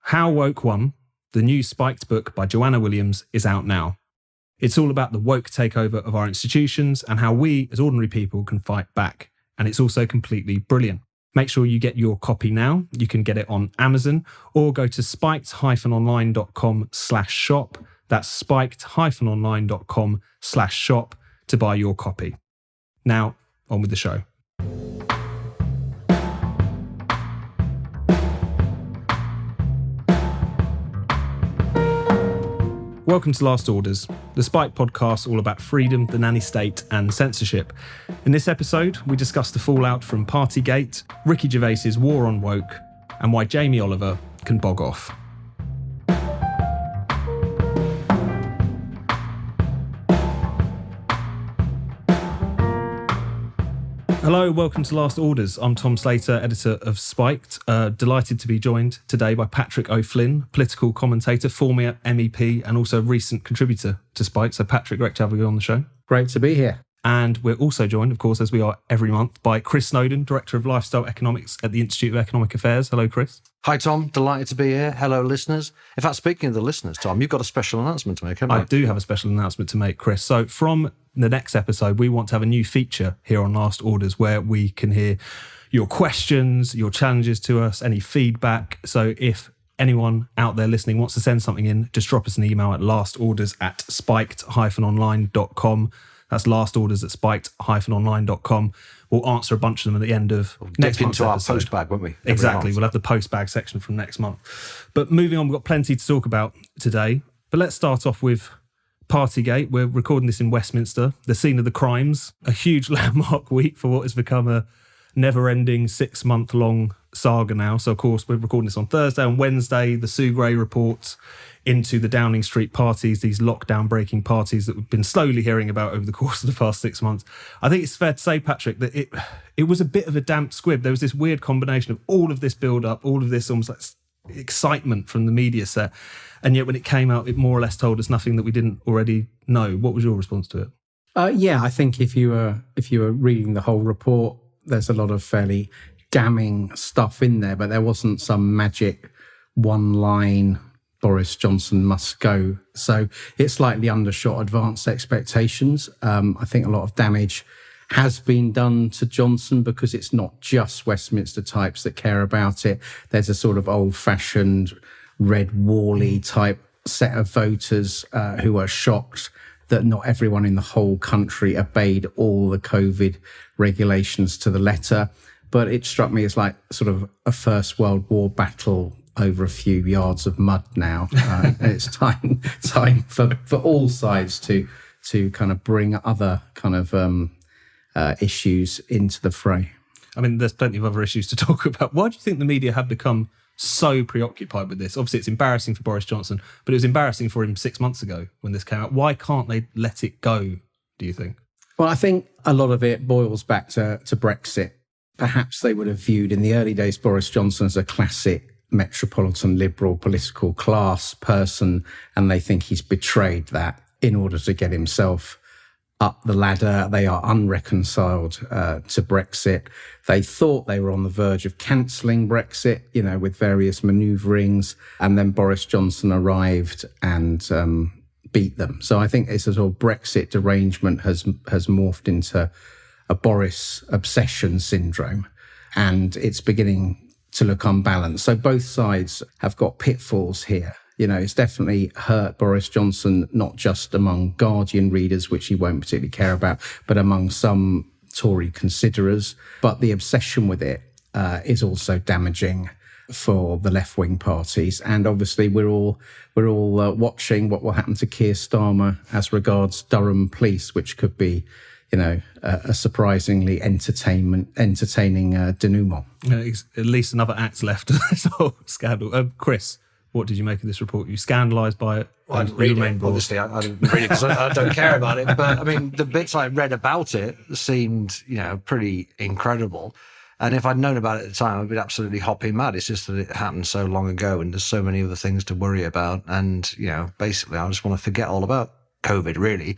How Woke Won, the new Spiked book by Joanna Williams, is out now. It's all about the woke takeover of our institutions and how we, as ordinary people, can fight back. And it's also completely brilliant. Make sure you get your copy now. You can get it on Amazon or go to spiked-online.com/shop. That's spiked-online.com/shop to buy your copy. Now, on with the show. Welcome to Last Orders, the Spike podcast all about freedom, the nanny state and censorship. In this episode, we discuss the fallout from Partygate, Ricky Gervais's war on woke, and why Jamie Oliver can bog off. Hello, welcome to Last Orders. I'm Tom Slater, editor of Spiked. Delighted to be joined today by Patrick O'Flynn, political commentator, former MEP and also recent contributor to Spiked. So Patrick, great to have you on the show. Great to be here. And we're also joined, of course, as we are every month, by Chris Snowden, Director of Lifestyle Economics at the Institute of Economic Affairs. Hello, Chris. Hi, Tom. Delighted to be here. Hello, listeners. In fact, speaking of the listeners, Tom, you've got a special announcement to make, haven't you? I do have a special announcement to make, Chris. So from the next episode, we want to have a new feature here on Last Orders where we can hear your questions, your challenges to us, any feedback. So if anyone out there listening wants to send something in, just drop us an email at lastorders@spiked-online.com. That's lastorders@spiked-online.com. We'll answer a bunch of them at the end of next month's into episode. Our post bag, won't we? Exactly. We'll have the post bag section from next month. But moving on, we've got plenty to talk about today. But let's start off with Partygate. We're recording this in Westminster, the scene of the crimes, a huge landmark week for what has become a never-ending 6-month-long saga now. So, of course, we're recording this on Thursday. On Wednesday, the Sue Gray report into the Downing Street parties, these lockdown-breaking parties that we've been slowly hearing about over the course of the past 6 months. I think it's fair to say, Patrick, that it was a bit of a damp squib. There was this weird combination of all of this build-up, all of this almost like excitement from the media set, and yet when it came out, it more or less told us nothing that we didn't already know. What was your response to it? Yeah, I think if you were reading the whole report, there's a lot of fairly damning stuff in there, but there wasn't some magic one-line Boris Johnson must go. So it slightly undershot advanced expectations. I think a lot of damage has been done to Johnson because it's not just Westminster types that care about it. There's a sort of old-fashioned red wally type set of voters who are shocked that not everyone in the whole country obeyed all the COVID regulations to the letter. But it struck me as like sort of a First World War battle over a few yards of mud now. And it's time for all sides to kind of bring other kind of issues into the fray. I mean, there's plenty of other issues to talk about. Why do you think the media have become so preoccupied with this? Obviously, it's embarrassing for Boris Johnson, but it was embarrassing for him 6 months ago when this came out. Why can't they let it go, do you think? Well, I think a lot of it boils back to Brexit. Perhaps they would have viewed in the early days Boris Johnson as a classic metropolitan liberal political class person, and they think he's betrayed that in order to get himself up the ladder. They are unreconciled to Brexit. They thought they were on the verge of cancelling Brexit, with various manoeuvrings, and then Boris Johnson arrived and beat them. So I think it's a sort of Brexit derangement has morphed into a Boris obsession syndrome, and it's beginning to look unbalanced. So both sides have got pitfalls here. It's definitely hurt Boris Johnson, not just among Guardian readers, which he won't particularly care about, but among some Tory considerers. But the obsession with it is also damaging for the left-wing parties. And obviously we're all watching what will happen to Keir Starmer as regards Durham Police, which could be a surprisingly entertaining denouement. At least another act left of this whole scandal. Chris, what did you make of this report? You scandalised by it? Well, I didn't read it, obviously. I didn't read it because I don't care about it. But, I mean, the bits I read about it seemed, pretty incredible. And if I'd known about it at the time, I'd been absolutely hopping mad. It's just that it happened so long ago and there's so many other things to worry about. And, basically, I just want to forget all about COVID, really.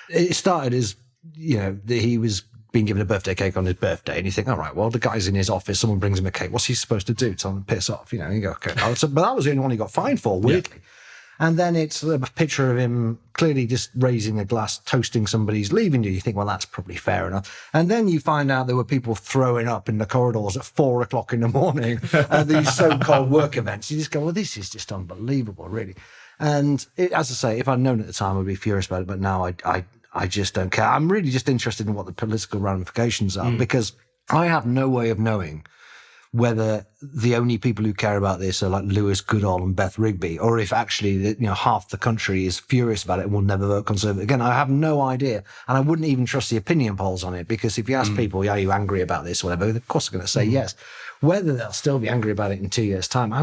It started as, he was been given a birthday cake on his birthday, and you think, all right, well, the guy's in his office, someone brings him a cake. What's he supposed to do? Tell him to piss off, and you go, okay. But that was the only one he got fined for, weirdly. Yeah. And then it's a picture of him clearly just raising a glass, toasting somebody's leaving you. You think, well, that's probably fair enough. And then you find out there were people throwing up in the corridors at 4 o'clock in the morning at these so-called work events. You just go, well, this is just unbelievable, really. And as I say, if I'd known at the time, I'd be furious about it. But now I just don't care. I'm really just interested in what the political ramifications are, because I have no way of knowing whether the only people who care about this are like Lewis Goodall and Beth Rigby, or if actually half the country is furious about it and will never vote Conservative again. I have no idea. And I wouldn't even trust the opinion polls on it, because if you ask people, are you angry about this or whatever, of course they're going to say yes. Whether they'll still be angry about it in 2 years' time,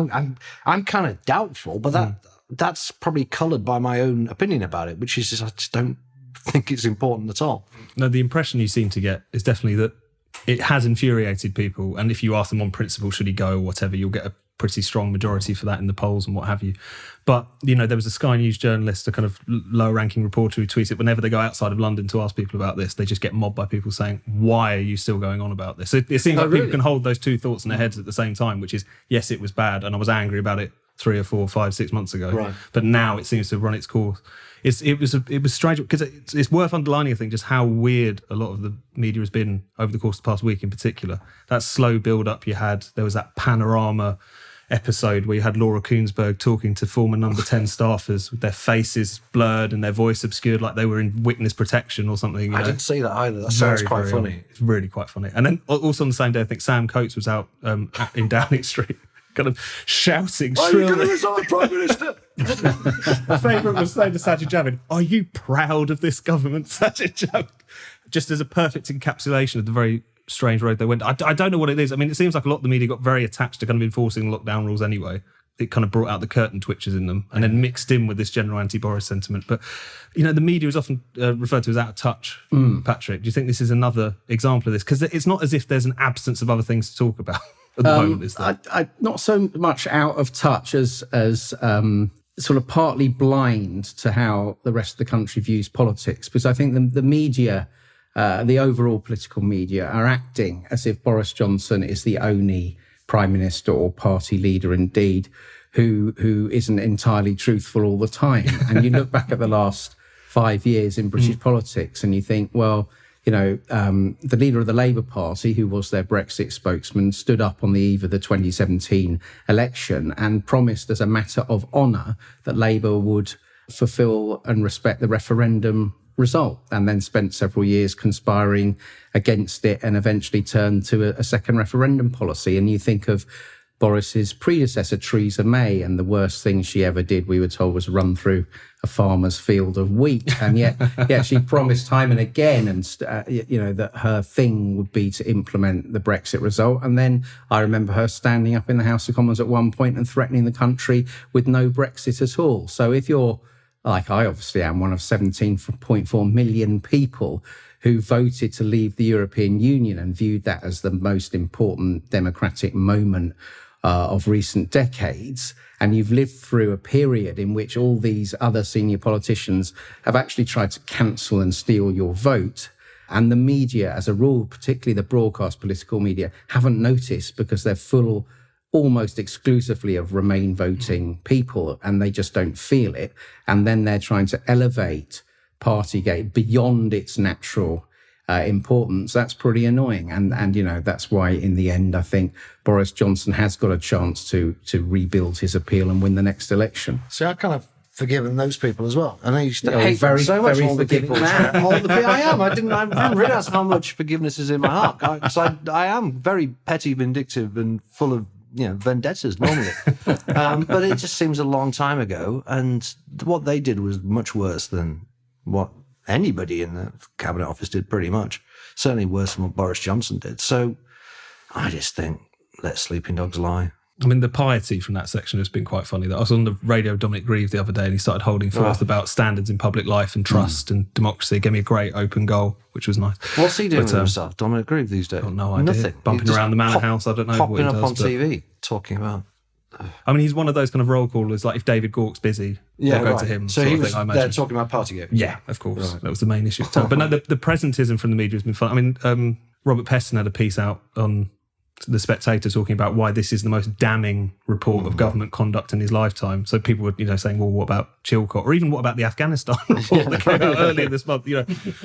I'm kind of doubtful, but that's probably coloured by my own opinion about it, which is just, I just don't think it's important at all. No, the impression you seem to get is definitely that it has infuriated people, and if you ask them on principle, should he go or whatever, you'll get a pretty strong majority for that in the polls and what have you. But, there was a Sky News journalist, a kind of lower-ranking reporter, who tweeted whenever they go outside of London to ask people about this, they just get mobbed by people saying, why are you still going on about this? It seems like people can hold those two thoughts in their heads at the same time, which is, yes, it was bad, and I was angry about it 3 or 4, 5, 6 months ago. Right. But now it seems to have run its course. It was strange, because it's worth underlining, I think, just how weird a lot of the media has been over the course of the past week in particular. That slow build-up you had, there was that Panorama episode where you had Laura Koonsberg talking to former Number 10 staffers with their faces blurred and their voice obscured like they were in witness protection or something. I didn't see that either. That sounds quite funny. It's really quite funny. And then also on the same day, I think Sam Coates was out in Downing Street, kind of shouting shrilly. Are you going to resign, Prime Minister? My favourite was saying to Sajid Javid, are you proud of this government, Sajid Javid? Just as a perfect encapsulation of the very strange road they went. I don't know what it is. I mean, it seems like a lot of the media got very attached to kind of enforcing lockdown rules anyway. It kind of brought out the curtain twitchers in them and then mixed in with this general anti-Boris sentiment. But, the media is often referred to as out of touch, Patrick. Do you think this is another example of this? Because it's not as if there's an absence of other things to talk about at the moment, is there? Not so much out of touch as sort of partly blind to how the rest of the country views politics. Because I think the media, the overall political media, are acting as if Boris Johnson is the only Prime Minister or party leader indeed who isn't entirely truthful all the time. And you look back at the last 5 years in British politics and you think, well, the leader of the Labour Party, who was their Brexit spokesman, stood up on the eve of the 2017 election and promised as a matter of honour that Labour would fulfil and respect the referendum result, and then spent several years conspiring against it and eventually turned to a second referendum policy. And you think of Boris's predecessor, Theresa May, and the worst thing she ever did, we were told, was run through a farmer's field of wheat. And yet she promised time and again, and that her thing would be to implement the Brexit result. And then I remember her standing up in the House of Commons at one point and threatening the country with no Brexit at all. So if you're, like I obviously am, one of 17.4 million people who voted to leave the European Union and viewed that as the most important democratic moment of recent decades, and you've lived through a period in which all these other senior politicians have actually tried to cancel and steal your vote, and the media as a rule, particularly the broadcast political media, haven't noticed because they're full almost exclusively of Remain voting people and they just don't feel it. And then they're trying to elevate Partygate beyond its natural importance. That's pretty annoying. And that's why in the end, I think Boris Johnson has got a chance to rebuild his appeal and win the next election. See, I kind of forgiven those people as well. And I used to hate very, them so much. very all the people. I am. I didn't realise how much forgiveness is in my heart. I am very petty, vindictive, and full of vendettas normally. But it just seems a long time ago. And what they did was much worse than what anybody in the Cabinet Office did, pretty much. Certainly worse than what Boris Johnson did. So I just think, let sleeping dogs lie. I mean, the piety from that section has been quite funny. I was on the radio with Dominic Grieve the other day and he started holding forth about standards in public life and trust and democracy. He gave me a great open goal, which was nice. What's he doing with himself, Dominic Grieve, these days? I've got no idea. Nothing. Bumping around the manor house. I don't know what he does. Popping up on TV, talking about I mean, he's one of those kind of roll callers, like if David Gauke's busy, they'll go to him. So sort he of was thing, I there imagine. talking about Partygate. Yeah, of course. Right. That was the main issue at the time. But no, the presentism from the media has been fun. I mean, Robert Peston had a piece out on The Spectator talking about why this is the most damning report of government conduct in his lifetime. So people were, saying, well, what about Chilcot? Or even what about the Afghanistan report that came out earlier this month,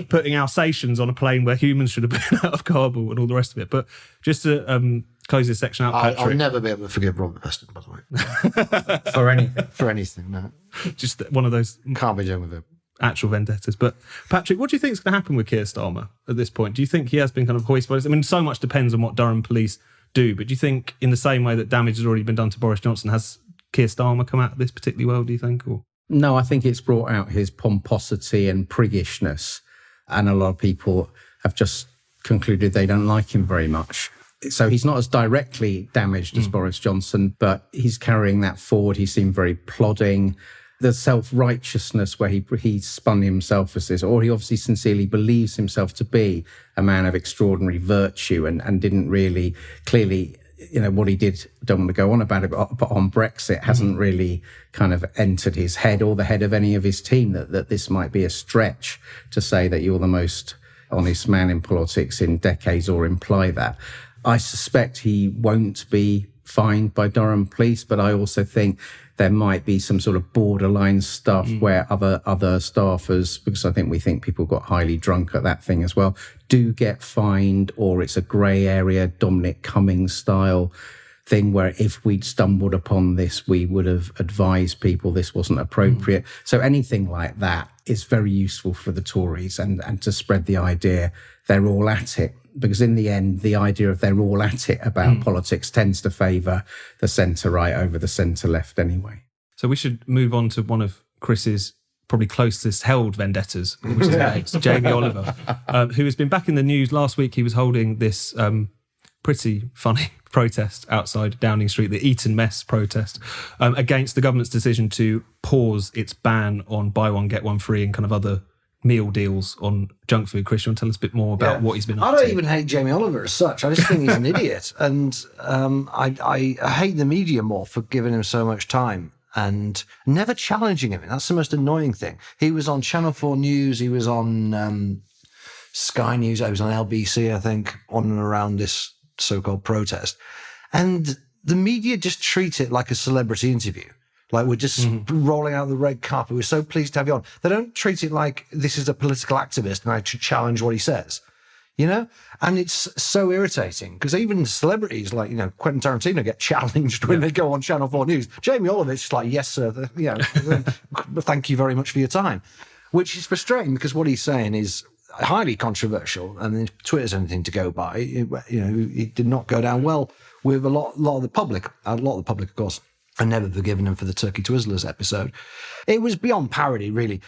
putting Alsatians on a plane where humans should have been out of Kabul and all the rest of it. But just to close this section out, Patrick. I'll never be able to forgive Robert Peston, by the way. For anything. For anything, no. Just one of those... Can't be done with it. Actual vendettas. But Patrick, what do you think is going to happen with Keir Starmer at this point? Do you think he has been kind of hoisted by this? I mean, so much depends on what Durham police do, but do you think in the same way that damage has already been done to Boris Johnson, has Keir Starmer come out of this particularly well, do you think? Or? No, I think it's brought out his pomposity and priggishness, and a lot of people have just concluded they don't like him very much. So he's not as directly damaged as Boris Johnson, but he's carrying that forward. He seemed very plodding. The self-righteousness where he spun himself as this, or he obviously sincerely believes himself to be a man of extraordinary virtue and didn't really clearly, what he did, don't want to go on about it, but on Brexit hasn't really kind of entered his head or the head of any of his team that this might be a stretch to say that you're the most honest man in politics in decades or imply that. I suspect he won't be fined by Durham police, but I also think there might be some sort of borderline stuff where other staffers, because I think we think people got highly drunk at that thing as well, do get fined, or it's a grey area, Dominic Cummings style thing where if we'd stumbled upon this, we would have advised people this wasn't appropriate. So anything like that is very useful for the Tories and to spread the idea they're all at it. Because in the end, the idea of they're all at it about politics tends to favour the centre-right over the centre-left anyway. So we should move on to one of Chris's probably closest held vendettas, which is Jamie Oliver, who has been back in the news. Last week he was holding this pretty funny protest outside Downing Street, the Eton Mess protest, against the government's decision to pause its ban on buy one, get one free and kind of other meal deals on junk food. Chris, you want to tell us a bit more about what he's been up to? I don't even hate Jamie Oliver as such. I just think he's an idiot. And I hate the media more for giving him so much time and never challenging him. That's the most annoying thing. He was on Channel 4 News. He was on Sky News. I was on LBC, I think, on and around this so-called protest. And the media just treat it like a celebrity interview. Like we're just rolling out the red carpet. We're so pleased to have you on. They don't treat it like this is a political activist and I should challenge what he says, And it's so irritating because even celebrities like, Quentin Tarantino get challenged when they go on Channel 4 News. Jamie Oliver's just like, yes, sir, thank you very much for your time, which is frustrating because what he's saying is highly controversial. And if Twitter's anything to go by, it did not go down well with a lot of the public. A lot of the public, of course. I've never forgiven him for the Turkey Twizzlers episode. It was beyond parody, really.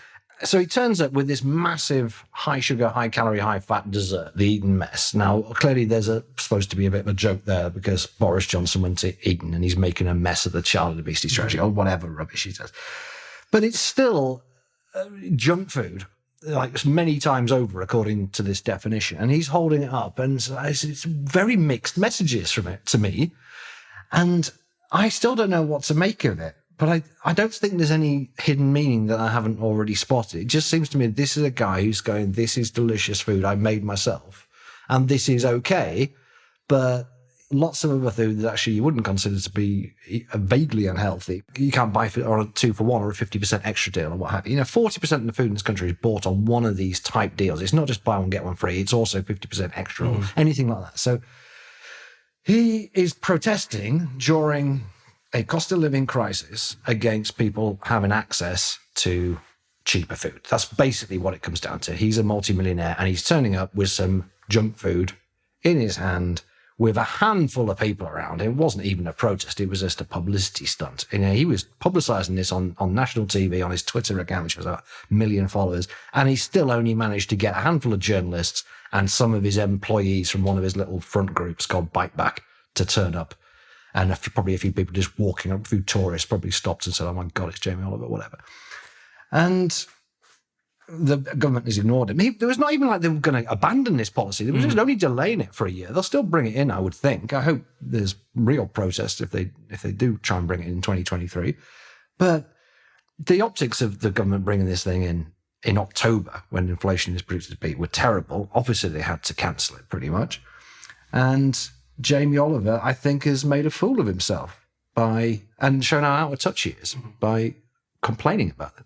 So he turns up with this massive high sugar, high calorie, high fat dessert, the Eton Mess. Now, clearly there's supposed to be a bit of a joke there because Boris Johnson went to Eton and he's making a mess of the child obesity strategy or whatever rubbish he says. But it's still junk food, like many times over, according to this definition. And he's holding it up and it's very mixed messages from it to me. And I still don't know what to make of it, but I don't think there's any hidden meaning that I haven't already spotted. It just seems to me this is a guy who's going, this is delicious food I made myself, and this is okay, but lots of other food that actually you wouldn't consider to be vaguely unhealthy, you can't buy for on a 2-for-1 or a 50% extra deal or what have you. 40% of the food in this country is bought on one of these type deals. It's not just buy one, get one free. It's also 50% extra or anything like that. So he is protesting during a cost of living crisis against people having access to cheaper food. That's basically what it comes down to. He's a multimillionaire and he's turning up with some junk food in his hand with a handful of people around. It wasn't even a protest. It was just a publicity stunt. He was publicising this on national TV on his Twitter account, which has 1 million followers. And he still only managed to get a handful of journalists and some of his employees from one of his little front groups called Bite Back to turn up. And probably a few people just walking up, a few tourists probably stopped and said, oh my God, it's Jamie Oliver, whatever. And the government has ignored it. There was not even like they were going to abandon this policy. They were just only delaying it for a year. They'll still bring it in, I would think. I hope there's real protest if they do try and bring it in 2023. But the optics of the government bringing this thing in October, when inflation is predicted to peak, were terrible. Obviously, they had to cancel it pretty much. And Jamie Oliver, I think, has made a fool of himself and shown how out of touch he is by complaining about it.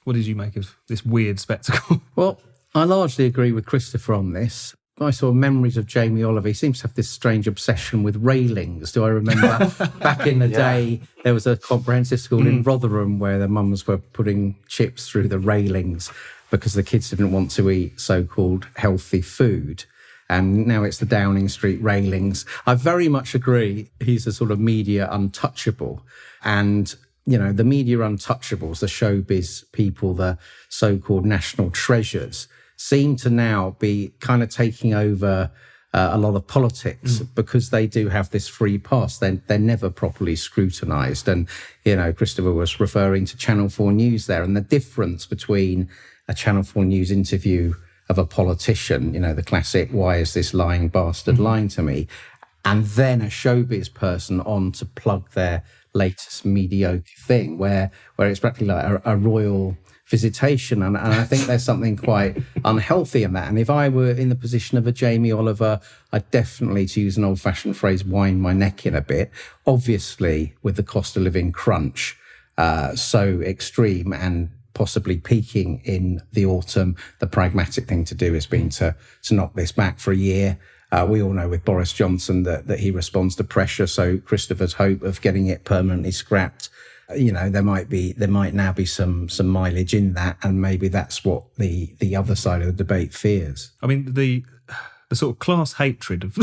What did you make of this weird spectacle? Well, I largely agree with Christopher on this. I saw memories of Jamie Oliver. He seems to have this strange obsession with railings. Do I remember back in the day, there was a comprehensive school in Rotherham where the mums were putting chips through the railings because the kids didn't want to eat so-called healthy food. And now it's the Downing Street railings. I very much agree he's a sort of media untouchable. And the media untouchables, the showbiz people, the so-called national treasures, seem to now be kind of taking over a lot of politics because they do have this free pass. They're never properly scrutinised. And, Christopher was referring to Channel 4 News there, and the difference between a Channel 4 News interview of a politician, the classic, why is this lying bastard lying to me? And then a showbiz person on to plug their latest mediocre thing where it's practically like a royal visitation. And I think there's something quite unhealthy in that. And if I were in the position of a Jamie Oliver, I'd definitely, to use an old-fashioned phrase, wind my neck in a bit. Obviously, with the cost of living crunch so extreme and possibly peaking in the autumn, the pragmatic thing to do has been to knock this back for a year. We all know with Boris Johnson that he responds to pressure. So Christopher's hope of getting it permanently scrapped, there might now be some mileage in that, and maybe that's what the other side of the debate fears. I mean, the sort of class hatred of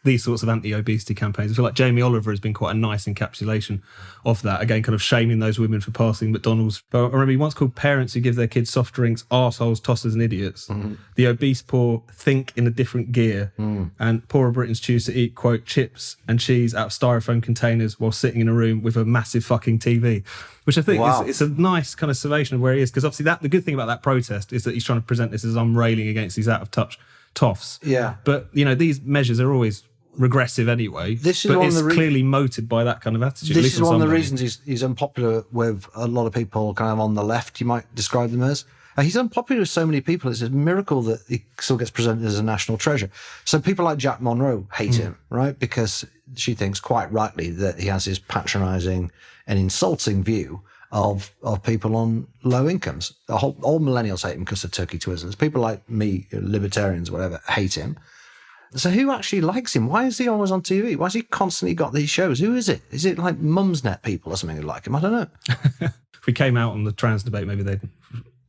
these sorts of anti-obesity campaigns, I feel like Jamie Oliver has been quite a nice encapsulation of that. Again, kind of shaming those women for passing McDonald's. But I remember he once called parents who give their kids soft drinks arseholes, tossers and idiots. The obese poor think in a different gear. And poorer Britons choose to eat, quote, chips and cheese out of styrofoam containers while sitting in a room with a massive fucking TV. Which I think is a nice kind of summation of where he is. Because obviously the good thing about that protest is that he's trying to present this as I'm railing against these out-of-touch toffs. Yeah. But, these measures are always regressive anyway. It's clearly motivated by that kind of attitude. This is one of the reasons he's unpopular with a lot of people kind of on the left, you might describe them as. He's unpopular with so many people. It's a miracle that he still gets presented as a national treasure. So people like Jack Monroe hate him, right? Because she thinks quite rightly that he has this patronising and insulting view of people on low incomes. All millennials hate him because of turkey twizzlers. People like me, libertarians, whatever, hate him. So who actually likes him? Why is he always on TV? Why has he constantly got these shows? Who is it? Is it like Mumsnet people or something who like him? I don't know. If we came out on the trans debate, maybe they'd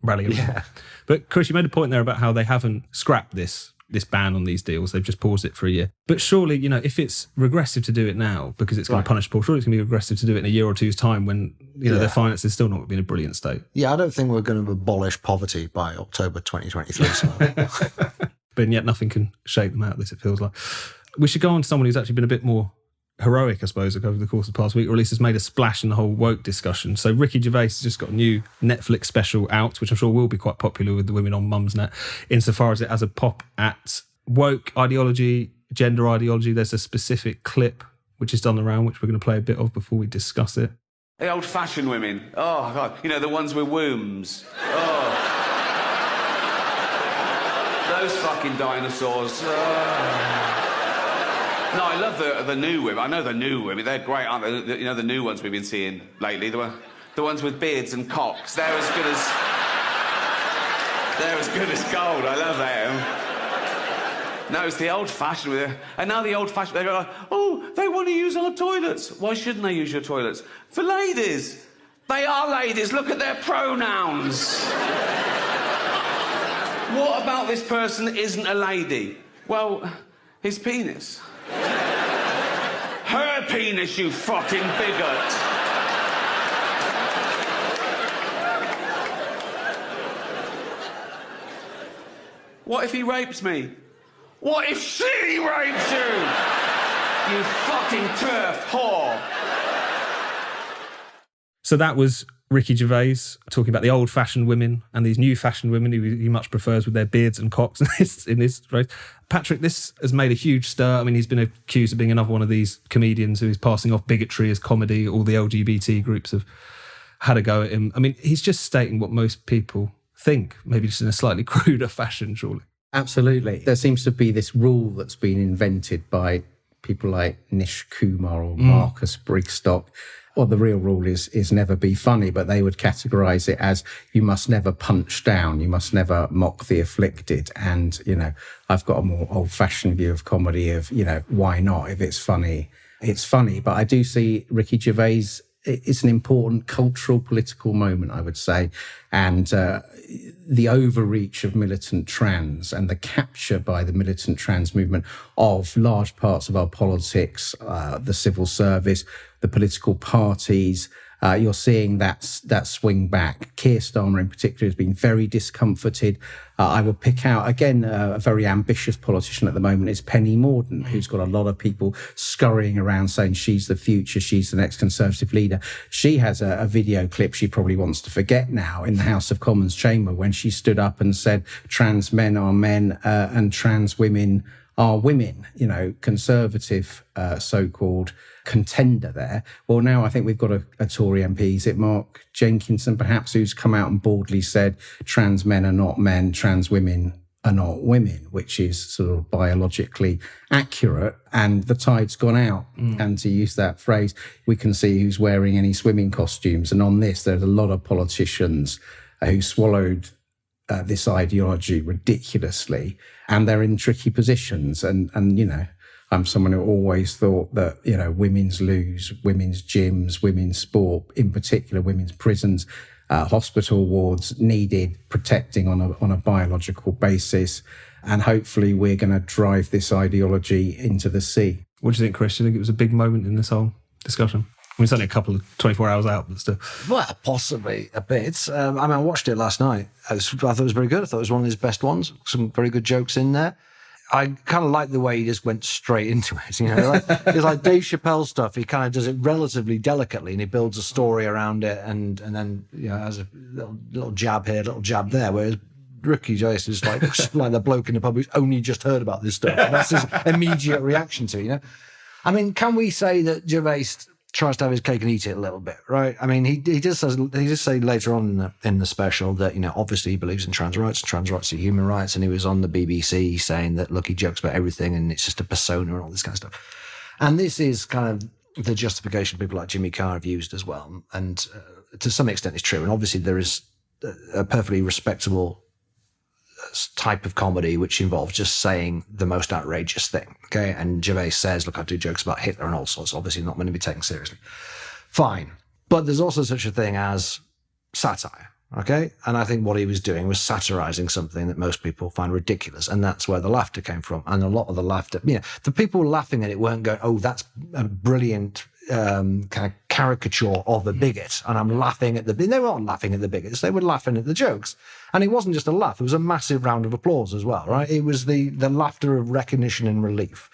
rally around. Yeah. But Chris, you made a point there about how they haven't scrapped this ban on these deals. They've just paused it for a year. But surely, if it's regressive to do it now because it's going to punish poor, surely it's going to be regressive to do it in a year or two's time when, their finances still not be in a brilliant state. Yeah, I don't think we're going to abolish poverty by October 2023. So. But yet nothing can shake them out of this, it feels like. We should go on to someone who's actually been a bit more heroic, I suppose, over the course of the past week, or at least has made a splash in the whole woke discussion. So Ricky Gervais has just got a new Netflix special out, which I'm sure will be quite popular with the women on Mumsnet, insofar as it has a pop at woke ideology, gender ideology. There's a specific clip which is done around, which we're going to play a bit of before we discuss it. The old-fashioned women. Oh, God. The ones with wombs. Oh. Those fucking dinosaurs. No, I love the new women. I know the new women. They're great, aren't they? The new ones we've been seeing lately. The ones with beards and cocks. They're as good as gold. I love them. No, it's the old-fashioned. And now the old-fashioned, they go like, oh, they want to use our toilets. Why shouldn't they use your toilets? For ladies. They are ladies. Look at their pronouns. What about this person isn't a lady? Well, his penis. Her penis, you fucking bigot. What if he rapes me? What if she rapes you? You fucking turf whore. So that was Ricky Gervais talking about the old-fashioned women and these new-fashioned women who he much prefers with their beards and cocks in this race. Patrick, this has made a huge stir. I mean, he's been accused of being another one of these comedians who is passing off bigotry as comedy. All the LGBT groups have had a go at him. I mean, he's just stating what most people think, maybe just in a slightly cruder fashion, surely. Absolutely. There seems to be this rule that's been invented by people like Nish Kumar or Marcus Brigstock. Well, the real rule is never be funny, but they would categorize it as you must never punch down, you must never mock the afflicted. And, I've got a more old-fashioned view of comedy of, why not? If it's funny, it's funny. But I do see Ricky Gervais, it's an important cultural, political moment, I would say. And the overreach of militant trans and the capture by the militant trans movement of large parts of our politics, the civil service, the political parties, you're seeing that swing back. Keir Starmer in particular has been very discomforted. I will pick out, again, a very ambitious politician at the moment is Penny Mordaunt, who's got a lot of people scurrying around saying she's the future, she's the next Conservative leader. She has a video clip she probably wants to forget now in the House of Commons chamber when she stood up and said trans men are men and trans women are women, Conservative so-called contender there. Well, now I think we've got a Tory MP, is it Mark Jenkinson perhaps, who's come out and boldly said trans men are not men, trans women are not women, which is sort of biologically accurate, and the tide's gone out. And to use that phrase, we can see who's wearing any swimming costumes. And on this, there's a lot of politicians who swallowed this ideology ridiculously, and they're in tricky positions. And I'm someone who always thought that, women's loos, women's gyms, women's sport, in particular women's prisons, hospital wards needed protecting on a biological basis. And hopefully we're going to drive this ideology into the sea. What do you think, Chris? Do you think it was a big moment in this whole discussion? I mean, it's only a couple of 24 hours out, but still. Well, possibly a bit. I watched it last night. I thought it was very good. I thought it was one of his best ones. Some very good jokes in there. I kind of like the way he just went straight into it. It's like Dave Chappelle stuff. He kind of does it relatively delicately, and he builds a story around it, and then has a little jab here, little jab there. Whereas Ricky Gervais is like the bloke in the pub who's only just heard about this stuff, and that's his immediate reaction to it. I mean, can we say that Gervais tries to have his cake and eat it a little bit, right? I mean, he just say later on in the special that, obviously he believes in trans rights are human rights, and he was on the BBC saying that, look, he jokes about everything and it's just a persona and all this kind of stuff. And this is kind of the justification people like Jimmy Carr have used as well. And to some extent it's true. And obviously there is a perfectly respectable type of comedy which involves just saying the most outrageous thing, okay? And Gervais says, look, I do jokes about Hitler and all sorts, obviously not meant to be taken seriously. Fine. But there's also such a thing as satire, okay? And I think what he was doing was satirizing something that most people find ridiculous, and that's where the laughter came from. And a lot of the laughter, the people laughing at it weren't going, oh, that's a brilliant kind of caricature of a bigot, and I'm laughing at they weren't laughing at the bigots, they were laughing at the jokes. And it wasn't just a laugh, it was a massive round of applause as well, right? It was the laughter of recognition and relief.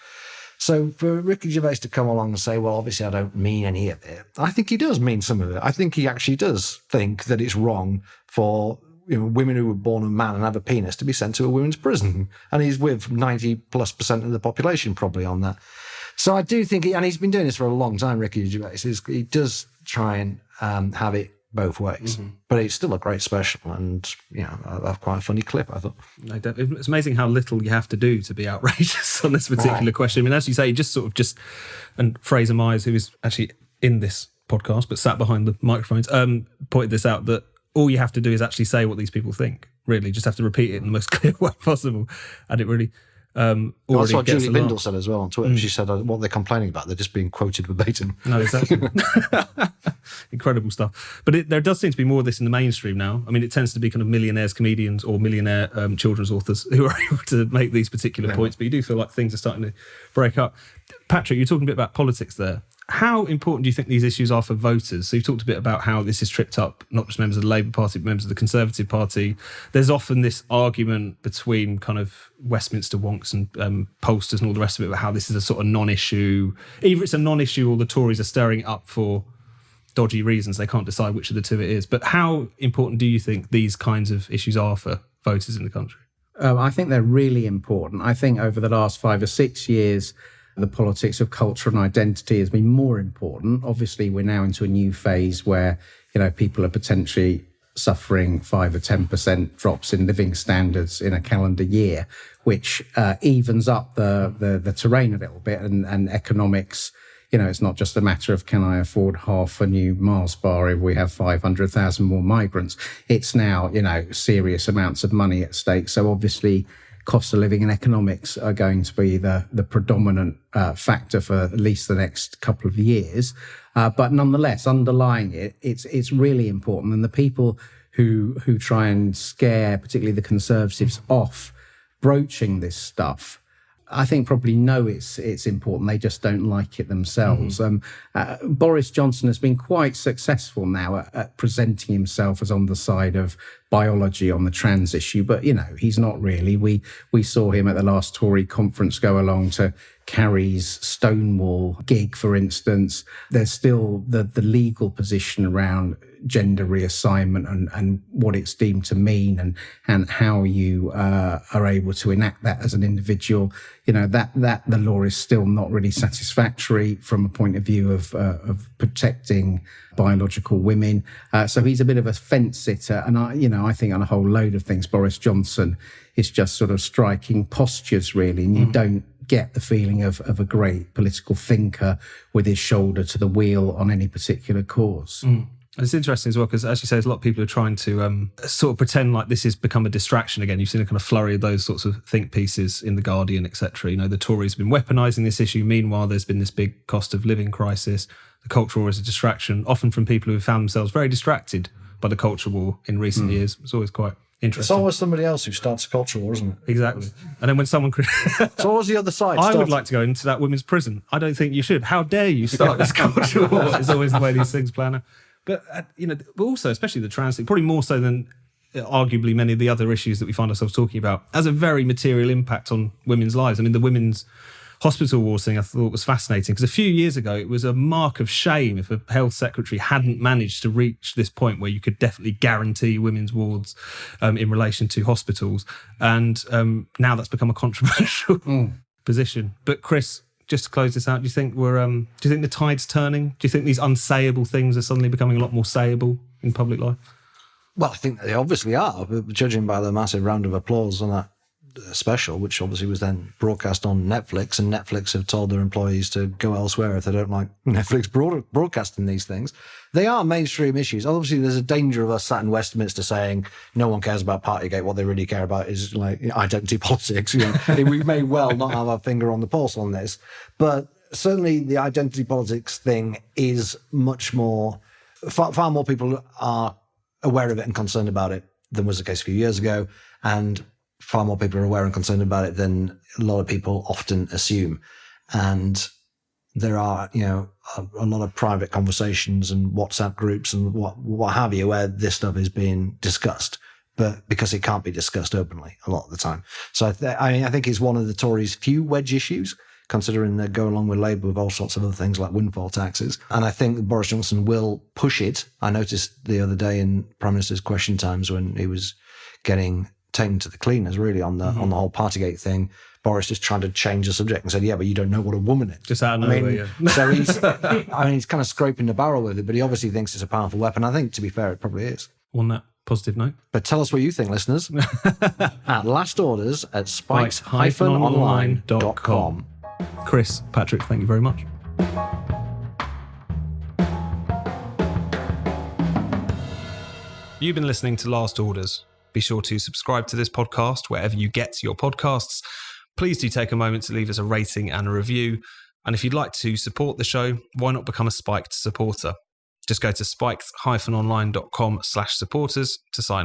So for Ricky Gervais to come along and say, well, obviously I don't mean any of it, I think he does mean some of it. I think he actually does think that it's wrong for women who were born a man and have a penis to be sent to a women's prison. And he's with 90+% of the population probably on that. So I do think, and he's been doing this for a long time, Ricky Gervais, he does try and have it both ways. Mm-hmm. But it's still a great special, and that's quite a funny clip, I thought. It's amazing how little you have to do to be outrageous on this particular question. I mean, as you say, and Fraser Myers, who is actually in this podcast but sat behind the microphones, pointed this out, that all you have to do is actually say what these people think. Really, just have to repeat it in the most clear way possible, and it really. That's what Julie Bindel said as well on Twitter. She said, what they're complaining about, they're just being quoted verbatim. No, exactly. Incredible stuff. But there does seem to be more of this in the mainstream now. I mean, it tends to be kind of millionaires, comedians, or millionaire children's authors who are able to make these particular points, but you do feel like things are starting to break up. Patrick, you're talking a bit about politics there. How important do you think these issues are for voters? So you've talked a bit about how this has tripped up not just members of the Labour Party, but members of the Conservative Party. There's often this argument between kind of Westminster wonks and pollsters and all the rest of it about how this is a sort of non-issue. Either it's a non-issue or the Tories are stirring it up for dodgy reasons. They can't decide which of the two it is. But how important do you think these kinds of issues are for voters in the country? I think they're really important. I think over the last 5 or 6 years, the politics of culture and identity has been more important. Obviously, we're now into a new phase where, people are potentially suffering 5 or 10% drops in living standards in a calendar year, which evens up the terrain a little bit, and economics. It's not just a matter of can I afford half a new Mars bar if we have 500,000 more migrants. It's now, serious amounts of money at stake. So obviously, cost of living and economics are going to be the predominant factor for at least the next couple of years. But nonetheless, underlying it's really important. And the people who try and scare, particularly the Conservatives, off broaching this stuff, I think probably know it's important. They just don't like it themselves. Boris Johnson has been quite successful now at presenting himself as on the side of biology on the trans issue, but he's not really. We saw him at the last Tory conference go along to Carrie's Stonewall gig, for instance. There's still the legal position around gender reassignment and what it's deemed to mean and how you are able to enact that as an individual. That the law is still not really satisfactory from a point of view of protecting biological women. So he's a bit of a fence sitter. And I think on a whole load of things, Boris Johnson is just sort of striking postures, really. And you don't get the feeling of a great political thinker with his shoulder to the wheel on any particular cause. It's interesting as well, because as you say, there's a lot of people who are trying to sort of pretend like this has become a distraction again. You've seen a kind of flurry of those sorts of think pieces in The Guardian, etc. The Tories have been weaponising this issue. Meanwhile, there's been this big cost of living crisis. The culture war is a distraction, often from people who have found themselves very distracted by the culture war in recent years. It's always quite interesting. It's always somebody else who starts a culture war, isn't it? Exactly. And then when someone... It's always the other side. I would like to go into that women's prison. I don't think you should. How dare you start this culture war? It's always the way these things plan out. But, but also, especially the trans thing, probably more so than arguably many of the other issues that we find ourselves talking about, has a very material impact on women's lives. I mean, the women's hospital wars thing I thought was fascinating, because a few years ago, it was a mark of shame if a health secretary hadn't managed to reach this point where you could definitely guarantee women's wards in relation to hospitals. And now that's become a controversial position. But Chris, just to close this out, do you think the tide's turning? Do you think these unsayable things are suddenly becoming a lot more sayable in public life? Well, I think they obviously are, judging by the massive round of applause on that special, which obviously was then broadcast on Netflix, and Netflix have told their employees to go elsewhere if they don't like Netflix broadcasting these things. They are mainstream issues. Obviously, there's a danger of us sat in Westminster saying no one cares about Partygate. What they really care about is identity politics. We may well not have our finger on the pulse on this, but certainly the identity politics thing is much more. Far more people are aware of it and concerned about it than was the case a few years ago, and far more people are aware and concerned about it than a lot of people often assume. And there are, a lot of private conversations and WhatsApp groups and what have you, where this stuff is being discussed, but because it can't be discussed openly a lot of the time. So I think it's one of the Tories' few wedge issues, considering they go along with Labour with all sorts of other things like windfall taxes. And I think that Boris Johnson will push it. I noticed the other day in Prime Minister's Question Times when he was getting taken to the cleaners, really, on the whole Partygate thing. Boris just tried to change the subject and said, yeah, but you don't know what a woman is. Just out of nowhere, So he's kind of scraping the barrel with it, but he obviously thinks it's a powerful weapon. I think, to be fair, it probably is. On that positive note. But tell us what you think, listeners. At last orders at spikes-online.com. Chris, Patrick, thank you very much. You've been listening to Last Orders. Be sure to subscribe to this podcast wherever you get your podcasts. Please do take a moment to leave us a rating and a review. And if you'd like to support the show, why not become a Spiked supporter? Just go to spiked-online.com/supporters to sign up.